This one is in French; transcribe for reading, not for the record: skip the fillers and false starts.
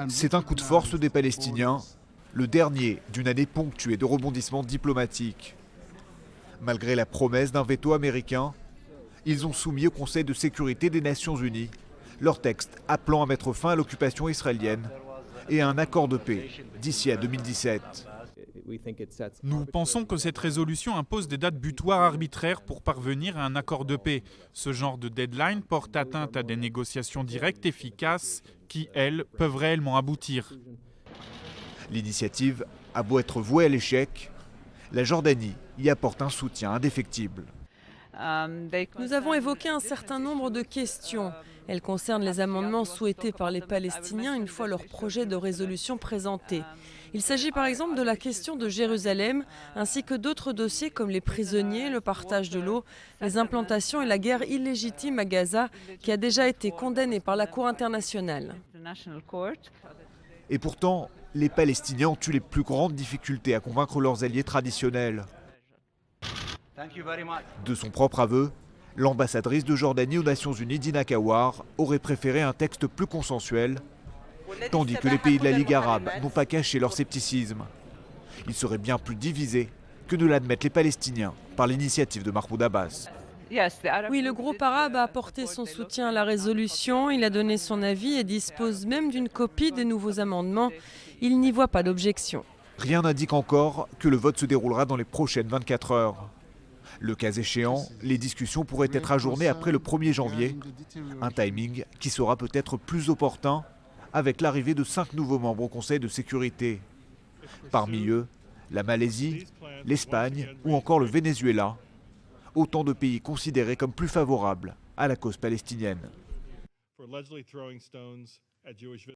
C'est un coup de force des Palestiniens, le dernier d'une année ponctuée de rebondissements diplomatiques. Malgré la promesse d'un veto américain, ils ont soumis au Conseil de sécurité des Nations Unies leur texte appelant à mettre fin à l'occupation israélienne et à un accord de paix d'ici à 2017. Nous pensons que cette résolution impose des dates butoirs arbitraires pour parvenir à un accord de paix. Ce genre de deadline porte atteinte à des négociations directes efficaces qui, elles, peuvent réellement aboutir. L'initiative a beau être vouée à l'échec, la Jordanie y apporte un soutien indéfectible. Nous avons évoqué un certain nombre de questions. Elles concernent les amendements souhaités par les Palestiniens une fois leur projet de résolution présenté. Il s'agit par exemple de la question de Jérusalem, ainsi que d'autres dossiers comme les prisonniers, le partage de l'eau, les implantations et la guerre illégitime à Gaza, qui a déjà été condamnée par la Cour internationale. Et pourtant, les Palestiniens ont eu les plus grandes difficultés à convaincre leurs alliés traditionnels. De son propre aveu, l'ambassadrice de Jordanie aux Nations Unies, Dina Kawar, aurait préféré un texte plus consensuel, tandis que les pays de la Ligue arabe n'ont pas caché leur scepticisme. Ils seraient bien plus divisés que ne l'admettent les Palestiniens par l'initiative de Mahmoud Abbas. Oui, le groupe arabe a apporté son soutien à la résolution, il a donné son avis et dispose même d'une copie des nouveaux amendements. Il n'y voit pas d'objection. Rien n'indique encore que le vote se déroulera dans les prochaines 24 heures. Le cas échéant, les discussions pourraient être ajournées après le 1er janvier, un timing qui sera peut-être plus opportun avec l'arrivée de 5 nouveaux membres au Conseil de sécurité. Parmi eux, la Malaisie, l'Espagne ou encore le Venezuela, autant de pays considérés comme plus favorables à la cause palestinienne.